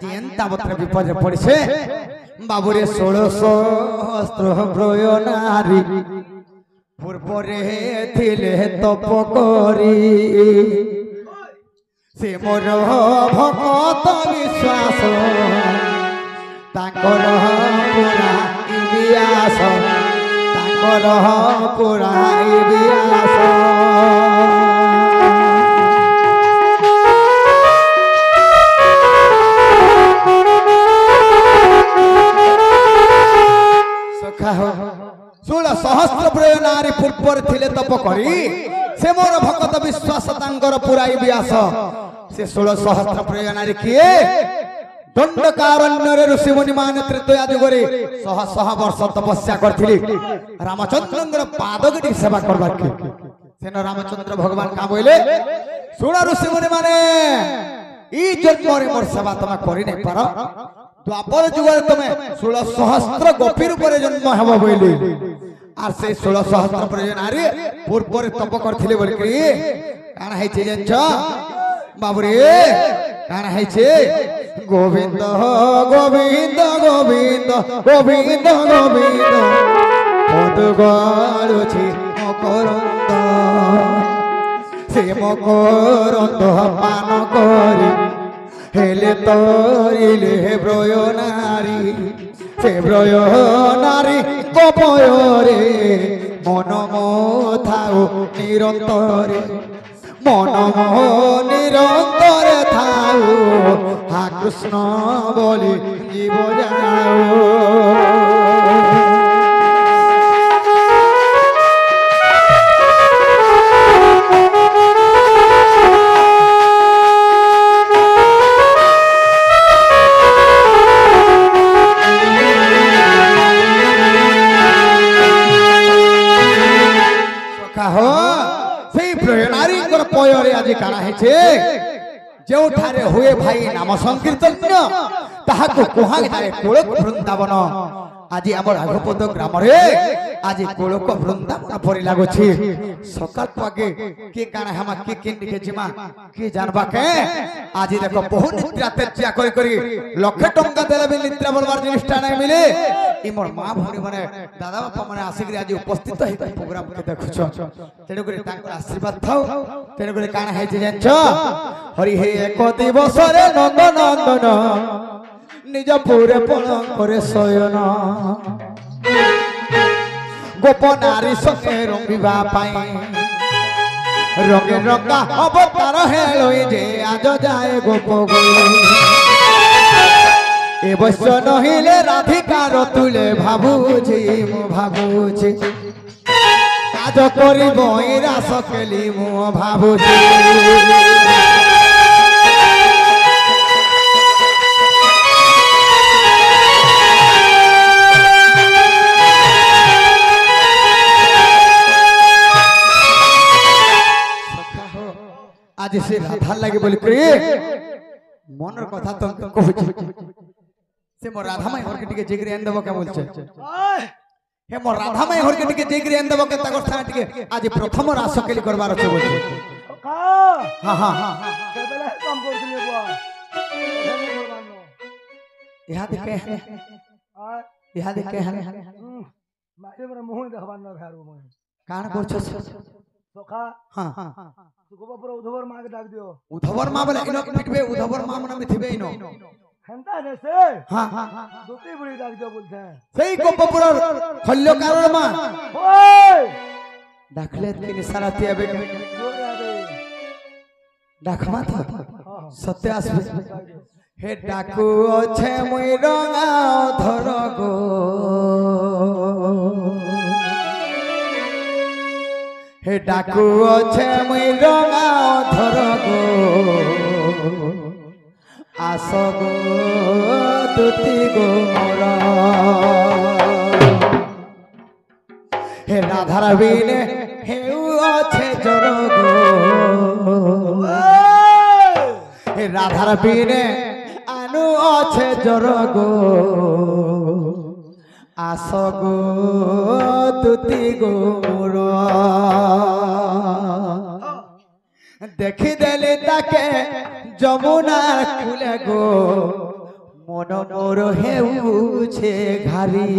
আজি এন্তা বত্রে বিপদে পড়ছে বাবুরে 1600 ব্রয় নারী পূর্বরে থিলে তপ করি সে মোর ভকত বিশ্বাস তাঙ্কর পুরা ইতিহাস তাঙ্কর পুরা ইতিহাস ষোল সহস্র প্রয় নারী পূর্বর থিলে তপ করি সে মোর ভকত বিশ্বাস তাঙ্কর পুরাই ব্যাস সে 16 সহস্র প্রয় নারী কিয়ে দণ্ডকারণ্যরে ঋষিমুনি মান ত্রেতয়া যুগরে শহ শহ বর্ষ তপস্যা করছিলি রামচন্দ্রঙ্কর পাদগটি সেবা করবার কি সেন রামচন্দ্র ভগবান কা বইলে শুণ ঋষিমুনি মানে ই জন্মরে মোর সেবা তুমি করি নাই পার দ্বাপর যুগরে তুমি 16 সহস্র গোপীর উপরে জন্ম হব বইলি আর সেই 16 সহস্র প্রয় নারী পূর্বরে তপ করছিলি বলি কি কাণ হইছে জানছ বাবুরে কাণ হইছে গোবিন্দ গোবিন্দ গোবিন্দ গোবিন্দ গোবিন্দ পদ গড়ুছি মকরন্দ সে মকরন্দ পান করি হেলে তরিলে ব্রয় নারী সে ব্রয় নারী গোপয়রে মন মথাও নিরন্তরে মন নিরন্তরে থাও হা কৃষ্ণ বলি জীব যাও পয়রে আজি কানা হেছে যেউঠারে হুয়ে ভাই নাম সংকীর্তন তাহাকু কুহাগে কোলক বৃন্দাবন আজি আমার রাঘপদ গ্রামরে আজি কোলক বৃন্দাবন পরি লাগুছি সকাল পাগে কে কানা হামা কে কিন্দিকে জিমা কি জানবা কে আজি দেখো বহু নিদ্রা তেজ্যা করি করি লক্ষ টঙ্কা দেলে বি নিদ্রা বলবার জিনিসটা নাই মিলে ইমর মা ভরি মানে দাদা বাপা মানে আসিকি আজি উপস্থিত হই প্রোগ্রাম কে দেখুছ তেনে করে তাঙ্কর আশীর্বাদ থাও তেনে করে কানা হইছে জানছ হরি হে এক দিবসরে নন্দ নন্দন নিজ পুরে পলঙ্করে শয়ন গোপ নারী সঙ্গে রঙ্গিবা পাই রঙে রঙা অবতার হেলই যে আজ যায় গোপ এ বৈশ্য নহিলে রাধিকার তুলে ভাবুছি মু ভাবুছি আজ করিব রাস কেলি মু ভাবুছি आज से राधा लागे बोली करी मनर कथा तो कहूची से मोर राधा माई हर के टिके जेगरी एन देबो के बोलछे हे मोर राधा माई हर के टिके जेगरी एन देबो के ताकर था टिके आज प्रथम रास केली करबार छै बोलछे हां हां हां केबेला काम करथिले बुआ यहा देखे यहा देखे मारे मोर मुह देखबान न भारो मोय कान करछो सोखा हां हां गोबर उधवर मां के डाक दियो उधवर मां बोले इनो पिटबे उधवर मां मन में थिबे इनो हेंता ने से हां हां दुती बुड़ी डाक दियो बोलते सेई गोबर खल्लो कारण मां ओय डाकले के निसारा थिबे जोर आबे डाकमा था सत्य आसबे हे डाकू छे मुई रंगा धर गो हे डाकू छे मुई रंगा धर गो आस गो दुती गो मोर हे राधार बिने हे छे जर गो हे राधार बिने आनु छे जर गो आस गो दुती गो मोर देखी देली ताके যমুনার কূলে গো মন মোর হেউছে ঘারি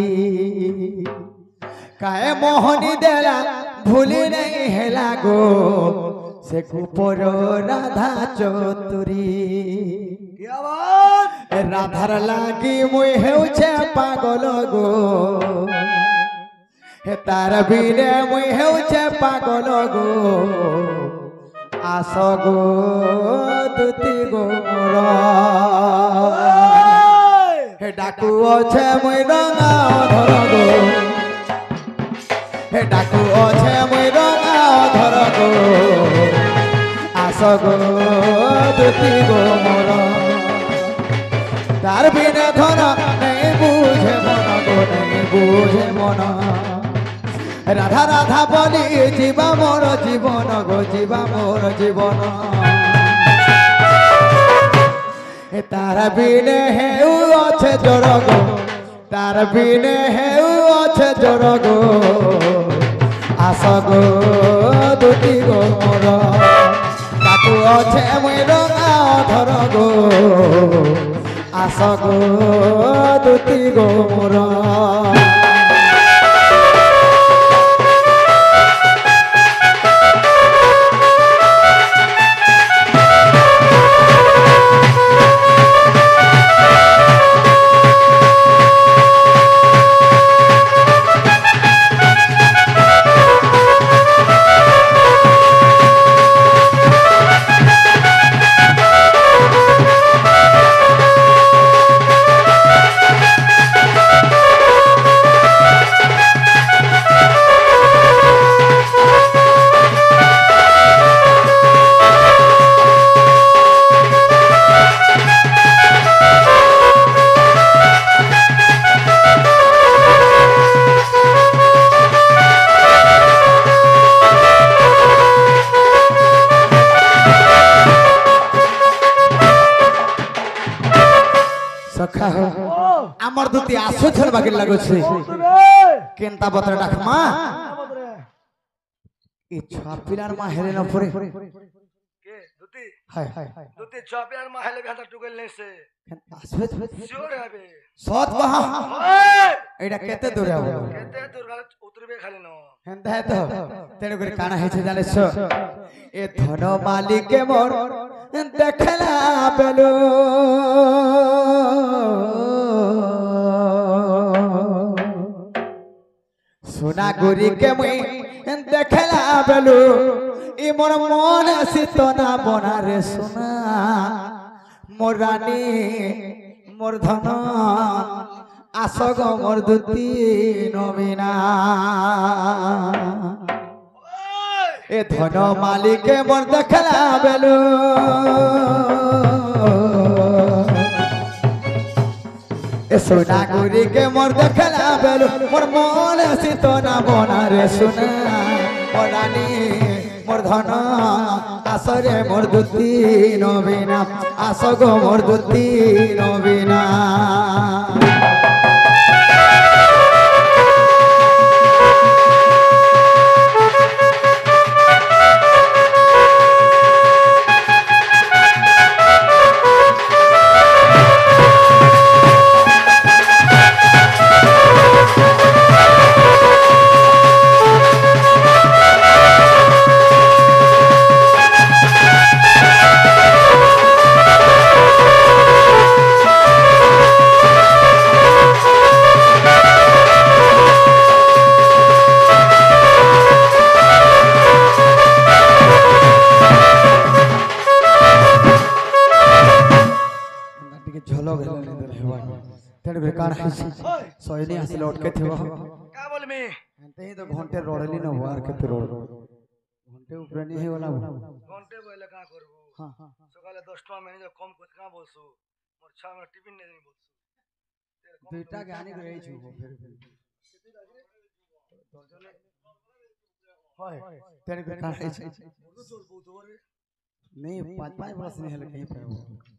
কায়ে মোহনী দেলা ভুলি নাই হেলা গো সে কুপর রাধা চতুরী রাধার লাগি মুই হেউছে পাগল গো হে তার বিনে মুই হেউছে পাগল গো আস গো দুতি গো মোর হে ডাকু অছে মুই রঙা ধর গো হে ডাকু অছে মুই রঙা ধর গো আস গো দুতি গো মোর তার বিনে ধর নেই বুঝে মন গো নেই বুঝে মন রাধা রাধা বলি জীবা মোর জীবন গো জীবা মোর জীবন তার বিনে হেউ আছে জোর গো তার বিনে হেউ আছে জোর গো আস গো দুটি গো মোর তাকু আছে মুই রঙা ধর গো আস গো দুটি গো মোর আমার দুটি আসো ছড় বাকি লাগুছে কেনতা বতরে ডাকমা এই ছাপিলার মা হেরে না পড়ে কে দুটি হায় হায় দুটি ছাপিলার মা হেলে ভেতা টুকেল নেছে আসবে জোরে হবে সৎ বাহা এটা কেতে দূরে হবে কেতে দূর গলে উতরবে খালি ন হেনতা হে তো তেড়ে করে কানা হইছে জানিস এ ধন মালিকে মোর দেখলা বেলো সোনা গুরি কে মুই দেখলা বেলু ই মোর মন সিতনা বনারে সোনা মোর রানী মোর ধন আস গো মোর দুতি নবীনা এ ধন মালিকে মোর দেখলা বেলু সোনা গুরি কে মোর দেখলা বেলু মোর মন সিতনা বনারে সোনা মোর রানী মোর ধন আসরে মোর দুতি নবীনা আস গো মোর দুতি নবীনা सोयनी हसी लौट के थे का बोल में एते ही तो घंटे रोड़ली न हुआ केते रोड़ घंटे ऊपर नहीं है वाला घंटे बोले का करबो हां हां सकाले 10 टा मैनेजर कम कत का बोलसु मोर 6 में टिफिन नहीं बोलसु दुईटा गानी रही छु फिर होय तेरे का नहीं 5-5 बरस नहीं है कहीं पे